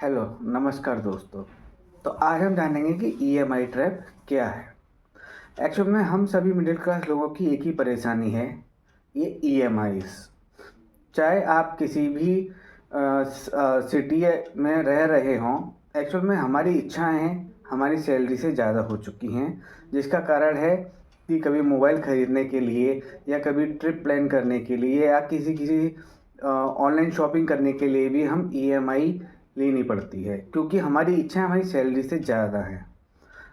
Hello, नमस्कार दोस्तों। तो आज हम जानेंगे कि ईएमआई ट्रैप क्या है। एक्चुअल में हम सभी मिडिल क्लास लोगों की एक ही परेशानी है, ये ईएमआईज़। चाहे आप किसी भी सिटी में रह रहे हों, एक्चुअल में हमारी इच्छाएं हमारी सैलरी से ज़्यादा हो चुकी हैं, जिसका कारण है कि कभी मोबाइल ख़रीदने के लिए या कभी ट्रिप प्लान करने के लिए या किसी किसी ऑनलाइन शॉपिंग करने के लिए भी हम ईएमआई लेनी पड़ती है, क्योंकि हमारी इच्छाएं हमारी सैलरी से ज़्यादा हैं।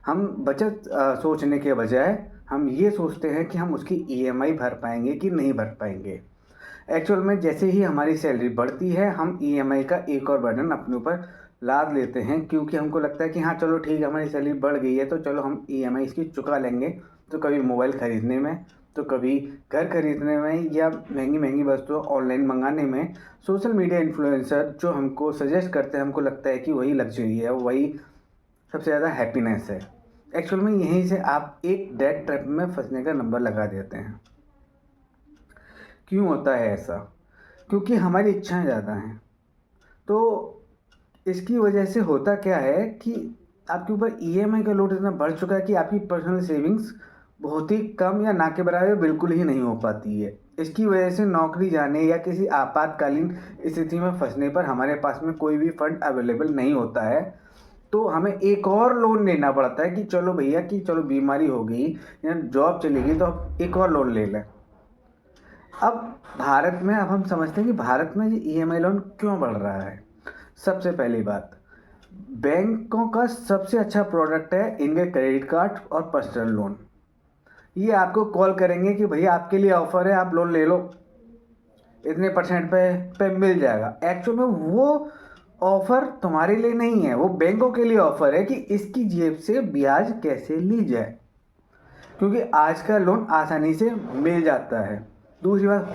हम बचत सोचने के बजाय हम ये सोचते हैं कि हम उसकी ईएमआई भर पाएंगे कि नहीं भर पाएंगे। एक्चुअल में जैसे ही हमारी सैलरी बढ़ती है, हम ईएमआई का एक और बर्डन अपने ऊपर लाद लेते हैं, क्योंकि हमको लगता है कि हाँ चलो ठीक है, हमारी सैलरी बढ़ गई है तो चलो हम ईएमआई इसकी चुका लेंगे। तो कभी मोबाइल ख़रीदने में, तो कभी घर खरीदने में, या महंगी महंगी वस्तुएं ऑनलाइन मंगाने में सोशल मीडिया इन्फ्लुएंसर जो हमको सजेस्ट करते हैं, हमको लगता है कि वही लग्जरी है, वही सबसे ज़्यादा हैप्पीनेस है। एक्चुअल में यहीं से आप एक डेट ट्रैप में फंसने का नंबर लगा देते हैं। क्यों होता है ऐसा? क्योंकि हमारी इच्छाएं ज़्यादा हैं। तो इसकी वजह से होता क्या है कि आपके ऊपर ईएमआई का लोड इतना बढ़ चुका है कि आपकी पर्सनल सेविंग्स बहुत ही कम या ना के बराबर बिल्कुल ही नहीं हो पाती है। इसकी वजह से नौकरी जाने या किसी आपातकालीन स्थिति में फंसने पर हमारे पास में कोई भी फंड अवेलेबल नहीं होता है, तो हमें एक और लोन लेना पड़ता है कि चलो भैया कि चलो बीमारी हो गई या जॉब चली गई तो अब एक और लोन ले लें। अब भारत में अब हम समझते हैं कि भारत में ये ईएमआई लोन क्यों बढ़ रहा है। सबसे पहली बात, बैंकों का सबसे अच्छा प्रोडक्ट है इनके क्रेडिट कार्ड और पर्सनल लोन। ये आपको कॉल करेंगे कि भैया आपके लिए ऑफर है, आप लोन ले लो, इतने परसेंट पे मिल जाएगा। एक्चुअल में वो ऑफर तुम्हारे लिए नहीं है, वो बैंकों के लिए ऑफर है कि इसकी जेब से ब्याज कैसे ली जाए, क्योंकि आज का लोन आसानी से मिल जाता है। दूसरी बात,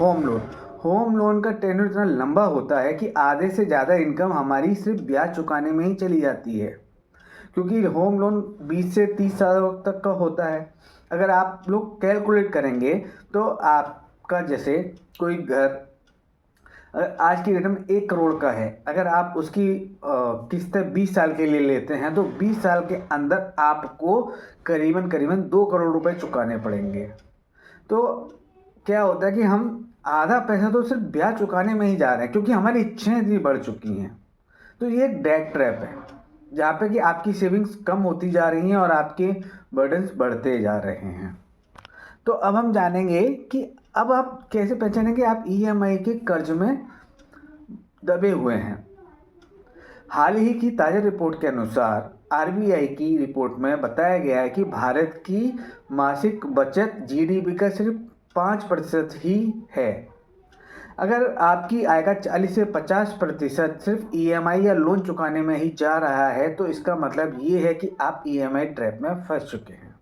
होम लोन का टेन्योर इतना लंबा होता है कि आधे से ज़्यादा इनकम हमारी सिर्फ ब्याज चुकाने में ही चली जाती है, क्योंकि होम लोन 20 से 30 साल तक का होता है। अगर आप लोग कैलकुलेट करेंगे तो आपका जैसे कोई घर अगर आज की डेट में 1 करोड़ का है, अगर आप उसकी किस्त 20 साल के लिए लेते हैं तो 20 साल के अंदर आपको करीबन करीबन 2 करोड़ रुपए चुकाने पड़ेंगे। तो क्या होता है कि हम आधा पैसा तो सिर्फ ब्याज चुकाने में ही जा रहे हैं, क्योंकि हमारी इच्छाएं इतनी बढ़ चुकी हैं। तो ये एक डेट ट्रैप है, जहाँ पे कि आपकी सेविंग्स कम होती जा रही हैं और आपके बर्डन्स बढ़ते जा रहे हैं। तो अब हम जानेंगे कि अब आप कैसे पहचानेंगे आप ईएमआई के कर्ज में दबे हुए हैं। हाल ही की ताज़ा रिपोर्ट के अनुसार आरबीआई की रिपोर्ट में बताया गया है कि भारत की मासिक बचत जीडीपी का सिर्फ 5% ही है। अगर आपकी आय का 40 से 50% सिर्फ ईएमआई या लोन चुकाने में ही जा रहा है, तो इसका मतलब ये है कि आप ईएमआई ट्रैप में फंस चुके हैं।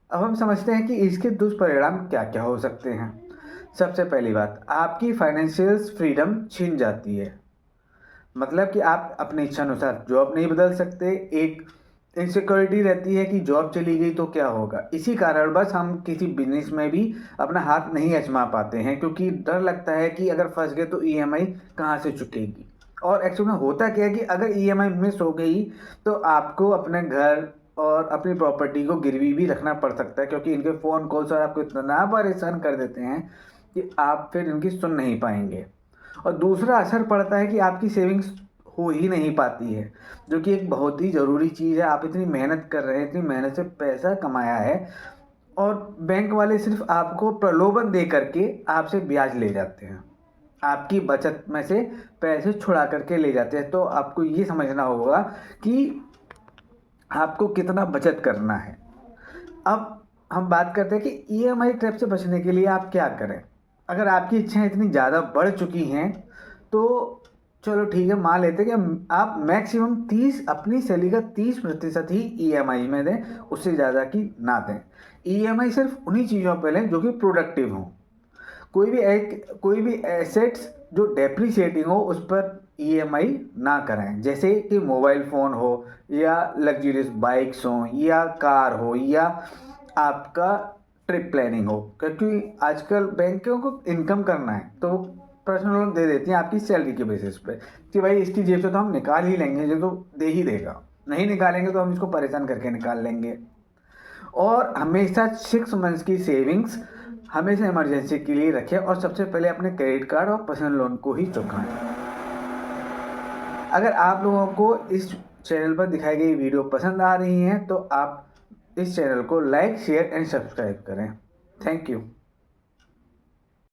अब हम समझते हैं कि इसके दुष्परिणाम क्या क्या हो सकते हैं। सबसे पहली बात, आपकी फाइनेंशियल फ्रीडम छीन जाती है। मतलब कि आप अपनी इच्छा अनुसार जॉब नहीं बदल सकते। एक इनसिक्योरिटी रहती है कि जॉब चली गई तो क्या होगा। इसी कारण बस हम किसी बिजनेस में भी अपना हाथ नहीं आजमा पाते हैं, क्योंकि डर लगता है कि अगर फंस गए तो ईएमआई कहाँ से चुकेगी। और एक्चुअल में होता क्या है कि अगर ईएमआई मिस हो गई तो आपको अपने घर और अपनी प्रॉपर्टी को गिरवी भी रखना पड़ सकता है, क्योंकि इनके फ़ोन कॉल्स और आपको इतना परेशान कर देते हैं कि आप फिर इनकी सुन नहीं पाएंगे। और दूसरा असर पड़ता है कि आपकी सेविंग्स हो ही नहीं पाती है, जो कि एक बहुत ही ज़रूरी चीज़ है। आप इतनी मेहनत कर रहे हैं, इतनी मेहनत से पैसा कमाया है, और बैंक वाले सिर्फ आपको प्रलोभन दे करके आपसे ब्याज ले जाते हैं, आपकी बचत में से पैसे छुड़ा करके ले जाते हैं। तो आपको ये समझना होगा कि आपको कितना बचत करना है। अब हम बात करते हैं कि ईएमआई ट्रैप से बचने के लिए आप क्या करें। अगर आपकी इच्छाएं इतनी ज़्यादा बढ़ चुकी हैं तो चलो ठीक है, मान लेते हैं कि आप मैक्सिमम 30 अपनी सैलरी का 30% ही ईएमआई में दें, उससे ज़्यादा की ना दें। ईएमआई सिर्फ उन्हीं चीज़ों पर लें जो कि प्रोडक्टिव हों। कोई भी एसेट्स जो डेप्रिसिएटिंग हो उस पर ईएमआई ना करें, जैसे कि मोबाइल फ़ोन हो, या लग्जरियस बाइक्स हों, या कार हो, या आपका ट्रिप प्लानिंग हो। क्योंकि आजकल बैंकों को इनकम करना है, तो पर्सनल लोन दे देती हैं आपकी सैलरी के बेसिस पे कि भाई इसकी जेब से तो हम निकाल ही लेंगे, जो तो दे ही देगा, नहीं निकालेंगे तो हम इसको परेशान करके निकाल लेंगे। और हमेशा 6 मंथ्स की सेविंग्स हमेशा इमरजेंसी के लिए रखें और सबसे पहले अपने क्रेडिट कार्ड और पर्सनल लोन को ही चुकाएं। अगर आप लोगों को इस चैनल पर दिखाई गई वीडियो पसंद आ रही है तो आप इस चैनल को लाइक, शेयर एंड सब्सक्राइब करें। Thank you.